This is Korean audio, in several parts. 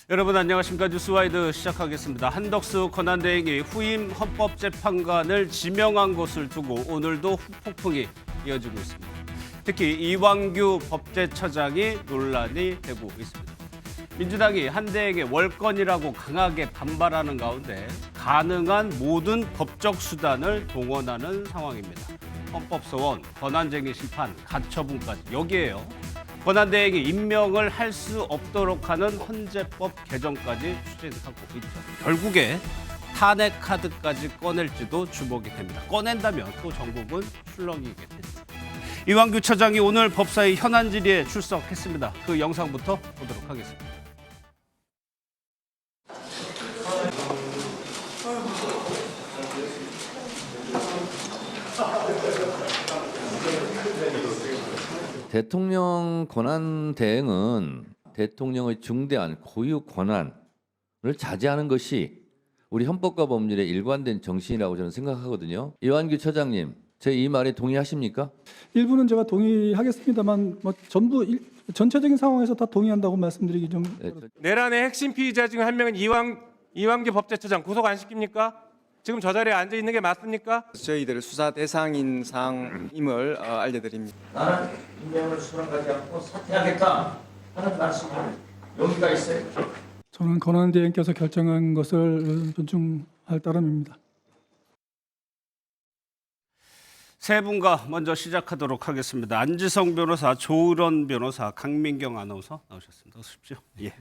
여러분 안녕하십니까. 뉴스와이드 시작하겠습니다. 한덕수 권한대행이 후임 헌법재판관을 지명한 것을 두고 오늘도 후폭풍이 이어지고 있습니다. 특히 이완규 법제처장이 논란이 되고 있습니다. 민주당이 한 대행의 월권이라고 강하게 반발하는 가운데 가능한 모든 법적 수단을 동원하는 상황입니다. 헌법소원, 권한쟁의 심판, 가처분까지 여기에요. 권한대행이 임명을 할 수 없도록 하는 헌재법 개정까지 추진하고 있죠. 결국에 탄핵 카드까지 꺼낼지도 주목이 됩니다. 꺼낸다면 또 전국은 출렁이게 됩니다. 이완규 처장이 오늘 법사위 현안 질의에 출석했습니다. 그 영상부터 보도록 하겠습니다. 대통령 권한 대행은 대통령의 중대한 고유 권한을 자제하는 것이 우리 헌법과 법률의 일관된 정신이라고 저는 생각하거든요. 이완규 처장님, 제 이 말에 동의하십니까? 일부는 제가 동의하겠습니다만 전체적인 상황에서 다 동의한다고 말씀드리기 좀 내란의 핵심 피의자 중 한 명은 이완규 법제처장 구속 안 시킵니까? 지금 저 자리에 앉아 있는 게 맞습니까? 저희들 수사 대상인 사항임을 알려드립니다. 나는 임명을 수락하지 않고 사퇴하겠다 하는 말씀을 여기가 있어요. 저는 권한대행께서 결정한 것을 존중할 따름입니다. 세 분과 먼저 시작하도록 하겠습니다. 안지성 변호사, 조은원 변호사, 강민경 아나운서 나오셨습니다. 어서 오십시오. 예.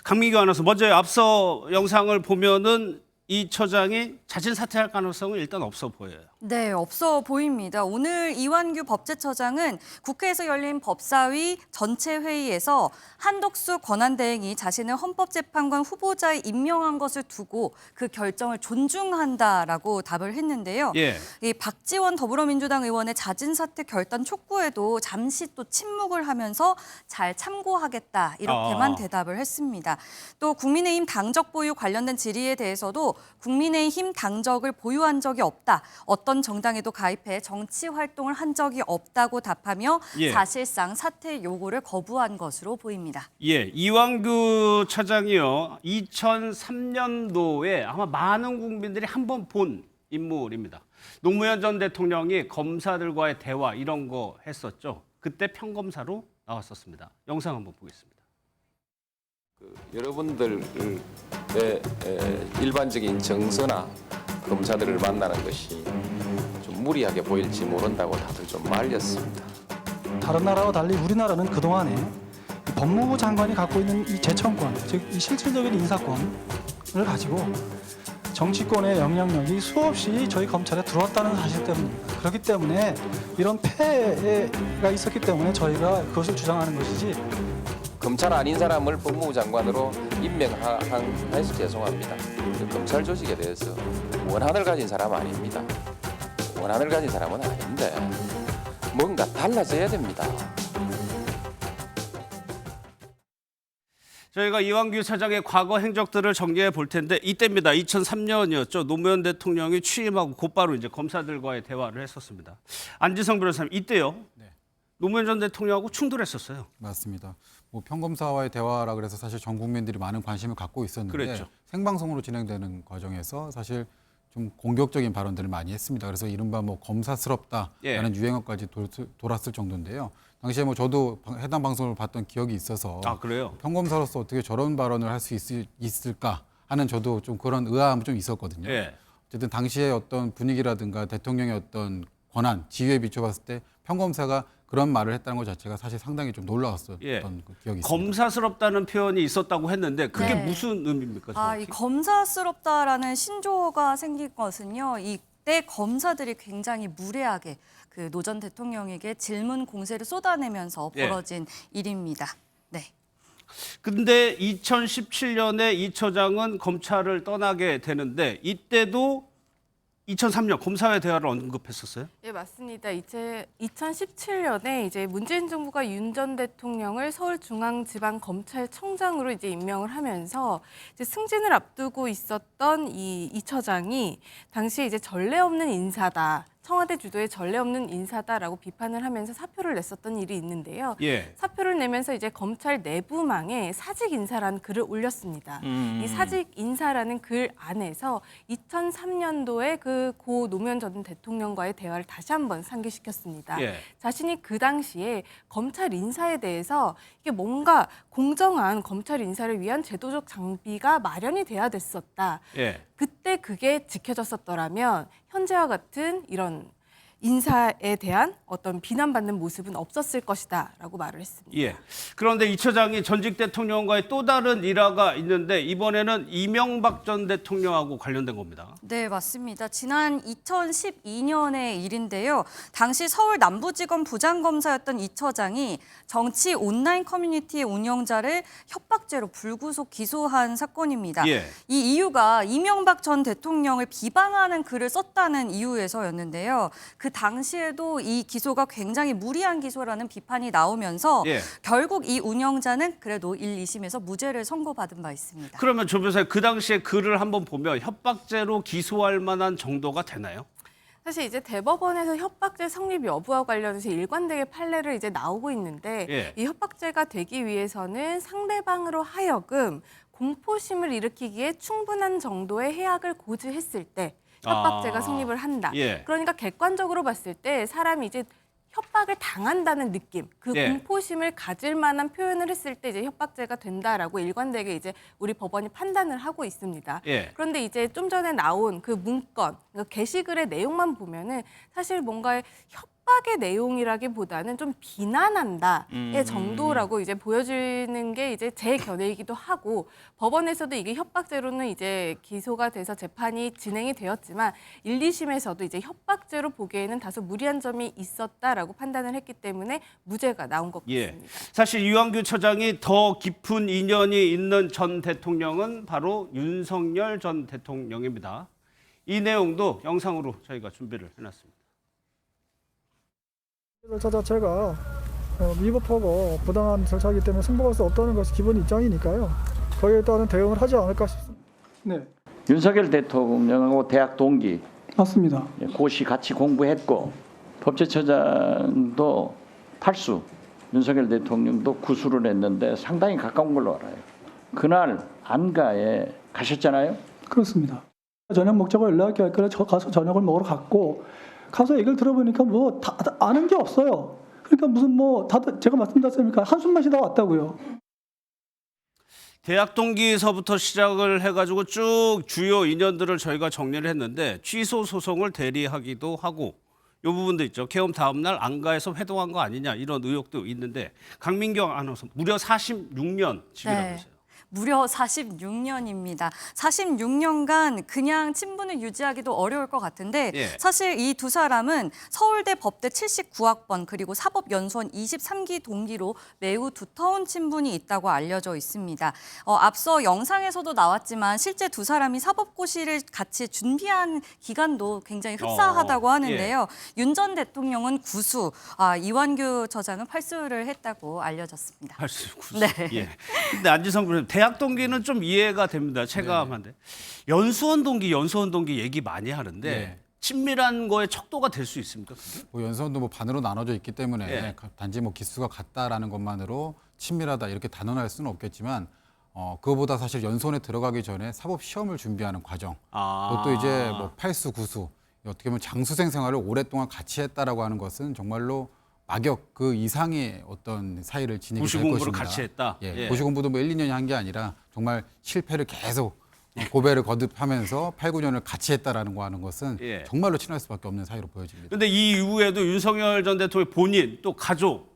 강민경 아나운서, 먼저 앞서 영상을 보면은 이 처장이 자진 사퇴할 가능성은 일단 없어 보여요. 네, 없어 보입니다. 오늘 이완규 법제처장은 국회에서 열린 법사위 전체 회의에서 한덕수 권한대행이 자신을 헌법재판관 후보자에 임명한 것을 두고 그 결정을 존중한다라고 답을 했는데요. 예. 이 박지원 더불어민주당 의원의 자진 사퇴 결단 촉구에도 잠시 또 침묵을 하면서 잘 참고하겠다 이렇게만 대답을 했습니다. 또 국민의힘 당적 보유 관련된 질의에 대해서도 국민의힘 당적을 보유한 적이 없다. 어떤 정당에도 가입해 정치 활동을 한 적이 없다고 답하며 사실상 사퇴 요구를 거부한 것으로 보입니다. 예, 이완규 처장이요. 2003년도에 아마 많은 국민들이 한번 본 인물입니다. 노무현 전 대통령이 검사들과의 대화 이런 거 했었죠. 그때 평검사로 나왔었습니다. 영상 한번 보겠습니다. 여러분들의 일반적인 정서나 검사들을 만나는 것이 좀 무리하게 보일지 모른다고 다들 좀 말렸습니다. 다른 나라와 달리 우리나라는 그동안에 법무부 장관이 갖고 있는 이 재청권, 즉 이 실질적인 인사권을 가지고 정치권의 영향력이 수없이 저희 검찰에 들어왔다는 사실 때문입니다. 그렇기 때문에 이런 폐해가 있었기 때문에 저희가 그것을 주장하는 것이지. 검찰 아닌 사람을 법무부 장관으로 임명해서 죄송합니다. 검찰 조직에 대해서 원한을 가진 사람 아닙니다. 원한을 가진 사람은 아닌데 뭔가 달라져야 됩니다. 저희가 이완규 처장의 과거 행적들을 정리해 볼 텐데 이때입니다. 2003년이었죠. 노무현 대통령이 취임하고 곧바로 이제 검사들과의 대화를 했었습니다. 안지성 변호사님, 이때요. 노무현 전 대통령하고 충돌했었어요. 맞습니다. 뭐 평검사와의 대화라 그래서 사실 전 국민들이 많은 관심을 갖고 있었는데 그랬죠. 생방송으로 진행되는 과정에서 사실 좀 공격적인 발언들을 많이 했습니다. 그래서 이른바 뭐 검사스럽다라는 유행어까지 돌았을 정도인데요. 당시에 뭐 저도 해당 방송을 봤던 기억이 있어서 그래요? 평검사로서 어떻게 저런 발언을 할 수 있을까 하는 저도 좀 그런 의아함이 좀 있었거든요. 어쨌든 당시의 어떤 분위기라든가 대통령의 어떤 권한, 지위에 비춰봤을 때 평검사가 그런 말을 했다는 것 자체가 사실 상당히 좀 놀라웠었던 그 기억이 있습니다. 검사스럽다는 표현이 있었다고 했는데 그게 무슨 의미입니까? 정확히? 이 검사스럽다라는 신조어가 생긴 것은요. 이때 검사들이 굉장히 무례하게 그 노 전 대통령에게 질문 공세를 쏟아내면서 벌어진 일입니다. 네. 근데 2017년에 이 처장은 검찰을 떠나게 되는데 이때도 2003년 검사회 대화를 언급했었어요? 예, 맞습니다. 2017년에 이제 문재인 정부가 윤 전 대통령을 서울중앙지방검찰청장으로 이제 임명을 하면서 이제 승진을 앞두고 있었던 이 처장이 당시에 이제 전례 없는 인사다. 청와대 주도의 전례 없는 인사다라고 비판을 하면서 사표를 냈었던 일이 있는데요. 예. 사표를 내면서 이제 검찰 내부망에 사직 인사라는 글을 올렸습니다. 이 사직 인사라는 글 안에서 2003년도에 그 고 노무현 전 대통령과의 대화를 다시 한번 상기시켰습니다. 예. 자신이 그 당시에 검찰 인사에 대해서 이게 뭔가 공정한 검찰 인사를 위한 제도적 장비가 마련이 돼야 됐었다. 예. 그때 그게 지켜졌었더라면 현재와 같은 이런 인사에 대한 어떤 비난받는 모습은 없었을 것이다라고 말을 했습니다. 예. 그런데 이 처장이 전직 대통령과의 또 다른 일화가 있는데 이번에는 이명박 전 대통령하고 관련된 겁니다. 네, 맞습니다. 지난 2012년의 일인데요. 당시 서울 남부지검 부장검사였던 이 처장이 정치 온라인 커뮤니티 운영자를 협박죄로 불구속 기소한 사건입니다. 예. 이 이유가 이명박 전 대통령을 비방하는 글을 썼다는 이유에서였는데요. 그 당시에도 이 기소가 굉장히 무리한 기소라는 비판이 나오면서 예. 결국 이 운영자는 그래도 1, 2심에서 무죄를 선고받은 바 있습니다. 그러면 조 변호사님 그 당시에 글을 한번 보면 협박죄로 기소할 만한 정도가 되나요? 사실 이제 대법원에서 협박죄 성립 여부와 관련해서 일관되게 판례를 이제 나오고 있는데 예. 이 협박죄가 되기 위해서는 상대방으로 하여금 공포심을 일으키기에 충분한 정도의 해악을 고지했을 때 협박죄가 성립을 한다. 예. 그러니까 객관적으로 봤을 때 사람이 이제 협박을 당한다는 느낌, 그 예. 공포심을 가질 만한 표현을 했을 때 이제 협박죄가 된다라고 일관되게 이제 우리 법원이 판단을 하고 있습니다. 예. 그런데 이제 좀 전에 나온 그 문건, 그 게시글의 내용만 보면은 사실 뭔가 협박의 내용이라기보다는 좀 비난한다의 정도라고 이제 보여지는 게 이제 제 견해이기도 하고 법원에서도 이게 협박죄로는 이제 기소가 돼서 재판이 진행이 되었지만 1, 2심에서도 이제 협박죄로 보기에는 다소 무리한 점이 있었다라고 판단을 했기 때문에 무죄가 나온 것 예. 같습니다. 사실 이완규 처장이 더 깊은 인연이 있는 전 대통령은 바로 윤석열 전 대통령입니다. 이 내용도 영상으로 저희가 준비를 해놨습니다. 절차 자체가 위법하고 부당한 절차이기 때문에 승복할 수 없다는 것이 기본 입장이니까요. 거기에 따른 대응을 하지 않을까 싶습니다. 네, 윤석열 대통령하고 대학 동기 맞습니다. 고시 같이 공부했고 법제처장도 팔수, 윤석열 대통령도 구수를 했는데 상당히 가까운 걸로 알아요. 그날 안가에 가셨잖아요. 그렇습니다. 저녁 먹자고 연락이 할 거라 저 가서 저녁을 먹으러 갔고 가서 얘기를 들어보니까 뭐 다 아는 게 없어요. 그러니까 무슨 뭐 다들 제가 말씀드렸습니까? 한숨 마시다 왔다고요. 대학 동기서부터 시작을 해가지고 쭉 주요 인연들을 저희가 정리를 했는데 취소 소송을 대리하기도 하고 이 부분도 있죠. 계엄 다음 날 안가에서 회동한 거 아니냐 이런 의혹도 있는데 강민경 아나운서 무려 46년 집이라고 네. 했어요. 무려 46년입니다. 46년간 그냥 친분을 유지하기도 어려울 것 같은데 예. 사실 이 두 사람은 서울대 법대 79학번 그리고 사법연수원 23기 동기로 매우 두터운 친분이 있다고 알려져 있습니다. 앞서 영상에서도 나왔지만 실제 두 사람이 사법고시를 같이 준비한 기간도 굉장히 흡사하다고 하는데요. 윤 전 대통령은 구수, 이완규 처장은 팔수를 했다고 알려졌습니다. 팔수 구수. 네. 예. 근데 안지성 교수님 대학 동기는 좀 이해가 됩니다. 체감한데 연수원 동기 얘기 많이 하는데 네. 친밀한 거에 척도가 될 수 있습니까? 그게? 뭐 연수원도 뭐 반으로 나눠져 있기 때문에 예. 단지 뭐 기수가 같다라는 것만으로 친밀하다 이렇게 단언할 수는 없겠지만 그거보다 사실 연수원에 들어가기 전에 사법 시험을 준비하는 과정, 그것도 이제 뭐 팔수 구수 어떻게 보면 장수생 생활을 오랫동안 같이 했다라고 하는 것은 정말로 막역 그 이상의 어떤 사이를 지니게 될 고시 것입니다. 공부를 같이 했다. 예, 예. 고시 공부도 뭐 1, 2년이 한 게 아니라 정말 실패를 계속 고배를 거듭하면서 8, 9년을 같이 했다라는 거 하는 것은 예. 정말로 친할 수밖에 없는 사이로 보여집니다. 근데 이 이후에도 윤석열 전 대통령 본인 또 가족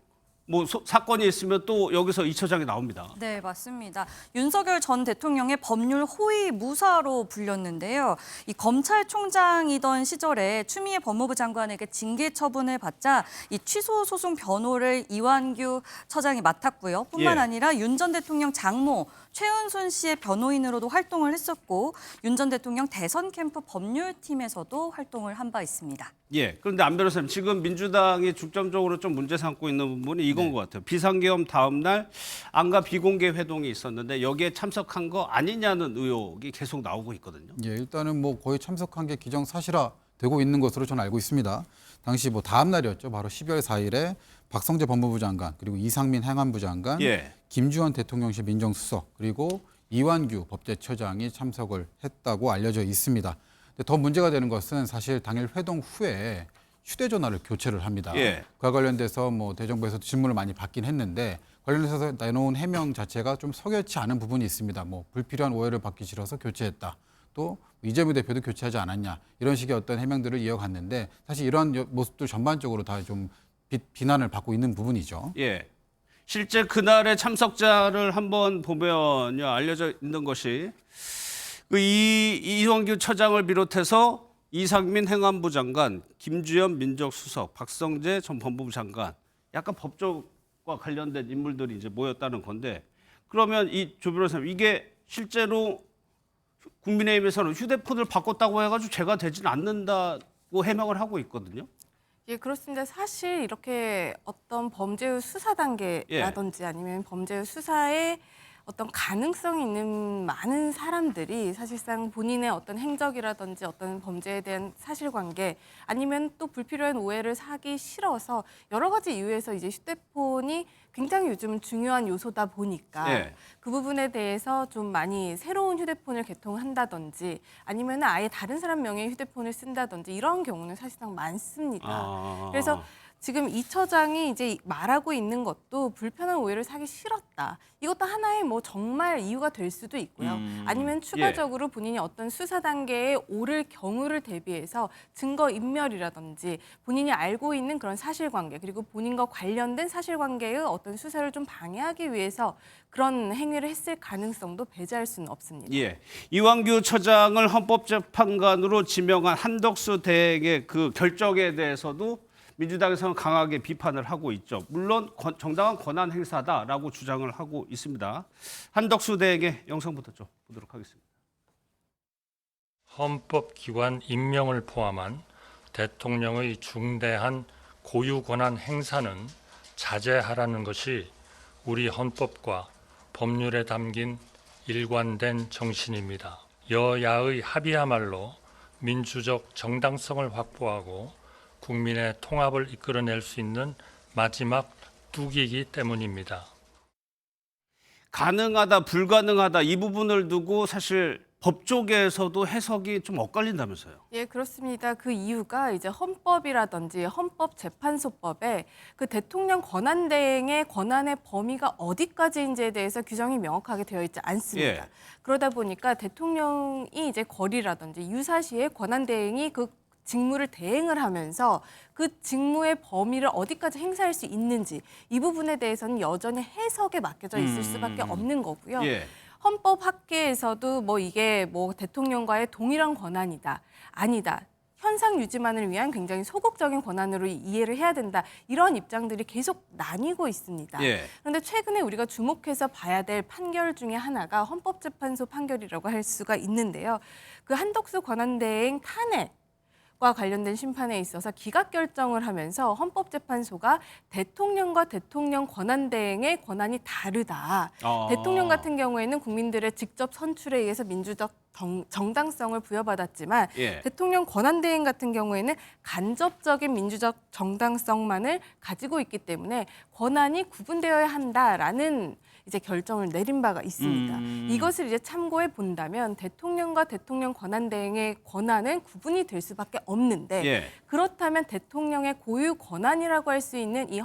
뭐 사건이 있으면 또 여기서 이 처장이 나옵니다. 네, 맞습니다. 윤석열 전 대통령의 법률 호위 무사로 불렸는데요. 이 검찰총장이던 시절에 추미애 법무부 장관에게 징계 처분을 받자 이 취소 소송 변호를 이완규 처장이 맡았고요. 뿐만 예. 아니라 윤 전 대통령 장모 최은순 씨의 변호인으로도 활동을 했었고 윤 전 대통령 대선 캠프 법률팀에서도 활동을 한 바 있습니다. 예. 그런데 안 변호사님 지금 민주당이 중점적으로 좀 문제 삼고 있는 부분이 이건 것 같아요. 비상계엄 다음 날 안가 비공개 회동이 있었는데 여기에 참석한 거 아니냐는 의혹이 계속 나오고 있거든요. 예, 일단은 뭐 거의 참석한 게 기정사실화 되고 있는 것으로 저는 알고 있습니다. 당시 뭐 다음 날이었죠. 바로 12월 4일에 박성재 법무부 장관 그리고 이상민 행안부 장관, 예. 김주원 대통령실 민정수석 그리고 이완규 법제처장이 참석을 했다고 알려져 있습니다. 근데 더 문제가 되는 것은 사실 당일 회동 후에 휴대전화를 교체를 합니다. 예. 그와 관련돼서 뭐 대정부에서도 질문을 많이 받긴 했는데 관련해서 내놓은 해명 자체가 좀 석연치 않은 부분이 있습니다. 뭐 불필요한 오해를 받기 싫어서 교체했다. 또 이재명 대표도 교체하지 않았냐 이런 식의 어떤 해명들을 이어갔는데 사실 이런 모습들 전반적으로 다 좀 비난을 받고 있는 부분이죠. 예. 실제 그날의 참석자를 한번 보면요 알려져 있는 것이 그 이완규 처장을 비롯해서 이상민 행안부 장관, 김주현 민정수석, 박성재 전 법무부 장관, 약간 법조과 관련된 인물들이 이제 모였다는 건데 그러면 이 조 변호사님 이게 실제로 국민의힘에서는 휴대폰을 바꿨다고 해가지고 죄가 되진 않는다고 해명을 하고 있거든요. 예, 그렇습니다. 사실 이렇게 어떤 범죄의 수사 단계라든지 아니면 범죄의 수사에 어떤 가능성이 있는 많은 사람들이 사실상 본인의 어떤 행적이라든지 어떤 범죄에 대한 사실관계 아니면 또 불필요한 오해를 사기 싫어서 여러 가지 이유에서 이제 휴대폰이 굉장히 요즘 중요한 요소다 보니까 예. 그 부분에 대해서 좀 많이 새로운 휴대폰을 개통한다든지 아니면 아예 다른 사람 명의의 휴대폰을 쓴다든지 이런 경우는 사실상 많습니다. 그래서 지금 이 처장이 이제 말하고 있는 것도 불편한 오해를 사기 싫었다. 이것도 하나의 뭐 정말 이유가 될 수도 있고요. 아니면 추가적으로 본인이 어떤 수사 단계에 오를 경우를 대비해서 증거 인멸이라든지 본인이 알고 있는 그런 사실관계 그리고 본인과 관련된 사실관계의 어떤 수사를 좀 방해하기 위해서 그런 행위를 했을 가능성도 배제할 수는 없습니다. 예. 이완규 처장을 헌법재판관으로 지명한 한덕수 대행의 그 결정에 대해서도 민주당에서는 강하게 비판을 하고 있죠. 물론 정당한 권한 행사다라고 주장을 하고 있습니다. 한덕수 대행의 영상부터 좀 보도록 하겠습니다. 헌법기관 임명을 포함한 대통령의 중대한 고유 권한 행사는 자제하라는 것이 우리 헌법과 법률에 담긴 일관된 정신입니다. 여야의 합의야말로 민주적 정당성을 확보하고 국민의 통합을 이끌어낼 수 있는 마지막 뚝이기 때문입니다. 가능하다, 불가능하다 이 부분을 두고 사실 법조계에서도 해석이 좀 엇갈린다면서요. 예, 그렇습니다. 그 이유가 이제 헌법이라든지 헌법재판소법에 그 대통령 권한대행의 권한의 범위가 어디까지인지에 대해서 규정이 명확하게 되어 있지 않습니다. 예. 그러다 보니까 대통령이 이제 거리라든지 유사시에 권한대행이 그 직무를 대행을 하면서 그 직무의 범위를 어디까지 행사할 수 있는지 이 부분에 대해서는 여전히 해석에 맡겨져 있을 수밖에 없는 거고요. 예. 헌법학계에서도 뭐 이게 뭐 대통령과의 동일한 권한이다, 아니다. 현상 유지만을 위한 굉장히 소극적인 권한으로 이해를 해야 된다. 이런 입장들이 계속 나뉘고 있습니다. 예. 그런데 최근에 우리가 주목해서 봐야 될 판결 중에 하나가 헌법재판소 판결이라고 할 수가 있는데요. 그 한덕수 권한대행 탄핵과 관련된 심판에 있어서 기각 결정을 하면서 헌법재판소가 대통령과 대통령 권한대행의 권한이 다르다. 대통령 같은 경우에는 국민들의 직접 선출에 의해서 민주적 정당성을 부여받았지만 예. 대통령 권한대행 같은 경우에는 간접적인 민주적 정당성만을 가지고 있기 때문에 권한이 구분되어야 한다라는 이제 결정을 내린 바가 있습니다. 이것을 이제 참고해 본다면 대통령과 대통령 권한대행의 권한은 구분이 될 수밖에 없는데 예. 그렇다면 대통령의 고유 권한이라고 할 수 있는 이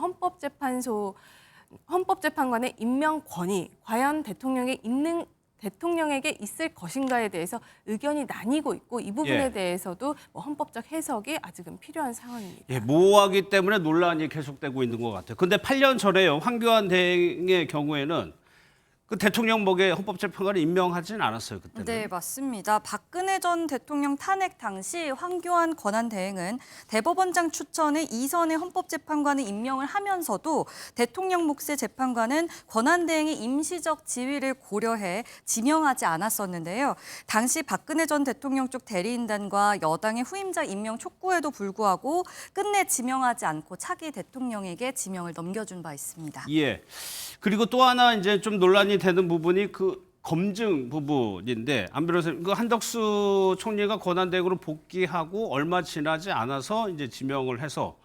헌법재판관의 임명권이 과연 대통령에게 있을 것인가에 대해서 의견이 나뉘고 있고 이 부분에 예. 대해서도 뭐 헌법적 해석이 아직은 필요한 상황입니다. 예, 모호하기 때문에 논란이 계속되고 있는 것 같아요. 근데 8년 전에요. 황교안 대행의 경우에는 그 대통령목에 헌법재판관을 임명하진 않았어요. 그때는. 네, 맞습니다. 박근혜 전 대통령 탄핵 당시 황교안 권한대행은 대법원장 추천에 이선의 헌법재판관을 임명을 하면서도 대통령 몫의 재판관은 권한대행의 임시적 지위를 고려해 지명하지 않았었는데요. 당시 박근혜 전 대통령 쪽 대리인단과 여당의 후임자 임명 촉구에도 불구하고 끝내 지명하지 않고 차기 대통령에게 지명을 넘겨준 바 있습니다. 예. 그리고 또 하나 이제 좀 논란이 되는 부분이 그 검증 부분인데 안 변호사님, 그 한덕수 총리가 권한대행으로 복귀하고 얼마 지나지 않아서 이제 지명을 해서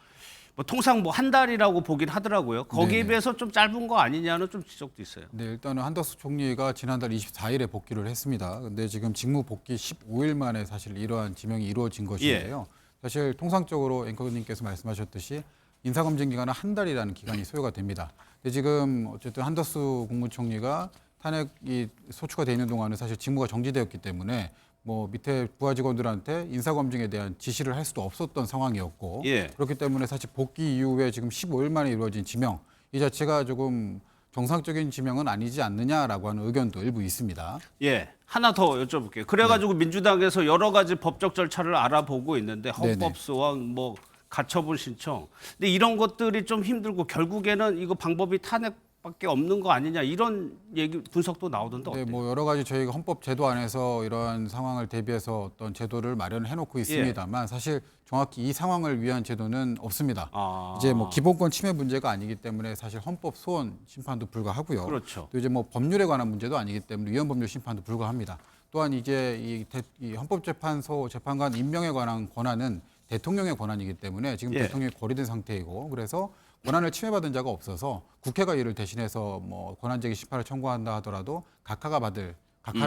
뭐 통상 뭐 한 달이라고 보긴 하더라고요. 거기에 네네. 비해서 좀 짧은 거 아니냐는 좀 지적도 있어요. 네, 일단은 한덕수 총리가 지난달 24일에 복귀를 했습니다. 근데 지금 직무 복귀 15일 만에 사실 이러한 지명이 이루어진 것인데요. 사실 통상적으로 앵커님께서 말씀하셨듯이 인사검증 기간은 한 달이라는 기간이 소요가 됩니다. 근데 지금 어쨌든 한덕수 국무총리가 탄핵이 소추가 돼 있는 동안은 사실 직무가 정지되었기 때문에 뭐 밑에 부하 직원들한테 인사검증에 대한 지시를 할 수도 없었던 상황이었고 그렇기 때문에 사실 복귀 이후에 지금 15일 만에 이루어진 지명 이 자체가 조금 정상적인 지명은 아니지 않느냐라고 하는 의견도 일부 있습니다. 예, 하나 더 여쭤볼게요. 그래가지고 민주당에서 여러 가지 법적 절차를 알아보고 있는데 헌법 소원, 뭐 가처분 신청, 근데 이런 것들이 좀 힘들고 결국에는 이거 방법이 탄핵밖에 없는 거 아니냐 이런 얘기 분석도 나오던데 어때요? 네, 뭐 여러 가지 저희가 헌법 제도 안에서 이러한 상황을 대비해서 어떤 제도를 마련해 놓고 있습니다만 사실 정확히 이 상황을 위한 제도는 없습니다. 이제 뭐 기본권 침해 문제가 아니기 때문에 사실 헌법 소원 심판도 불가하고요. 그렇죠. 또 이제 뭐 법률에 관한 문제도 아니기 때문에 위헌 법률 심판도 불가합니다. 또한 이제 이 헌법재판소 재판관 임명에 관한 권한은 대통령의 권한이기 때문에 지금 대통령이 거리된 상태이고 그래서 권한을 침해받은 자가 없어서 국회가 이를 대신해서 뭐 권한쟁의 심판을 청구한다 하더라도 각하를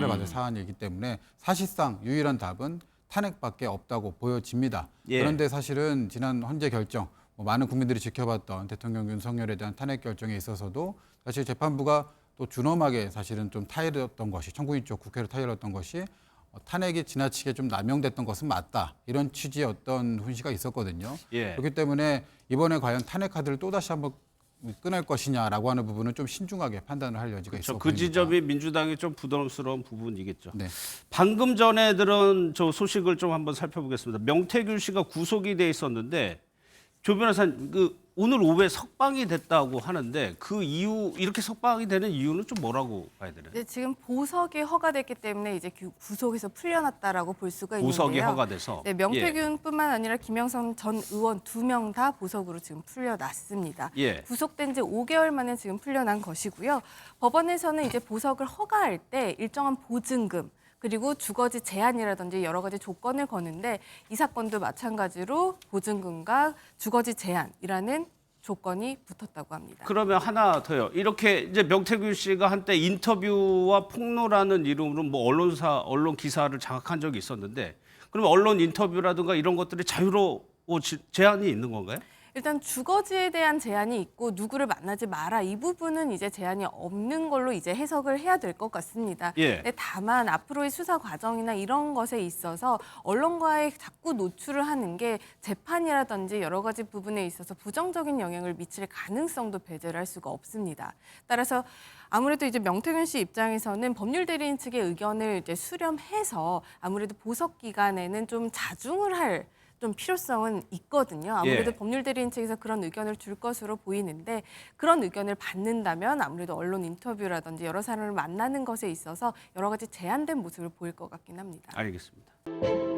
받을 사안이기 때문에 사실상 유일한 답은 탄핵밖에 없다고 보여집니다. 그런데 사실은 지난 헌재 결정, 뭐 많은 국민들이 지켜봤던 대통령 윤석열에 대한 탄핵 결정에 있어서도 사실 재판부가 또 준엄하게 사실은 좀 타일했던 것이 청구인 쪽 국회를 타일했던 것이 탄핵이 지나치게 좀 남용됐던 것은 맞다. 이런 취지의 어떤 훈시가 있었거든요. 그렇기 때문에 이번에 과연 탄핵 카드를 또다시 한번 꺼낼 것이냐라고 하는 부분은 좀 신중하게 판단을 할 여지가 있어 보입니다. 그 지점이 민주당이 좀 부담스러운 부분이겠죠. 네. 방금 전에 들은 저 소식을 좀 한번 살펴보겠습니다. 명태균 씨가 구속이 돼 있었는데 조 변호사님, 오늘 오후에 석방이 됐다고 하는데 그 이유, 이렇게 석방이 되는 이유는 좀 뭐라고 봐야 되나요? 네, 지금 보석이 허가됐기 때문에 이제 구속에서 풀려났다라고 볼 수가 있는데요. 보석이 허가돼서. 네, 명태균뿐만 아니라 김영선 전 의원 2명 다 보석으로 지금 풀려났습니다. 구속된 지 5개월 만에 지금 풀려난 것이고요. 법원에서는 이제 보석을 허가할 때 일정한 보증금 그리고 주거지 제한이라든지 여러 가지 조건을 거는데 이 사건도 마찬가지로 보증금과 주거지 제한이라는 조건이 붙었다고 합니다. 그러면 하나 더요. 이렇게 이제 명태균 씨가 한때 인터뷰와 폭로라는 이름으로 뭐 언론 기사를 장악한 적이 있었는데 그러면 언론 인터뷰라든가 이런 것들이 제한이 있는 건가요? 일단 주거지에 대한 제한이 있고 누구를 만나지 마라 이 부분은 이제 제한이 없는 걸로 이제 해석을 해야 될 것 같습니다. 근데 다만 앞으로의 수사 과정이나 이런 것에 있어서 언론과의 자꾸 노출을 하는 게 재판이라든지 여러 가지 부분에 있어서 부정적인 영향을 미칠 가능성도 배제를 할 수가 없습니다. 따라서 아무래도 이제 명태균 씨 입장에서는 법률 대리인 측의 의견을 이제 수렴해서 아무래도 보석 기간에는 좀 자중을 할 좀 필요성은 있거든요. 아무래도 법률 대리인 측에서 그런 의견을 줄 것으로 보이는데 그런 의견을 받는다면 아무래도 언론 인터뷰라든지 여러 사람을 만나는 것에 있어서 여러 가지 제한된 모습을 보일 것 같긴 합니다. 알겠습니다.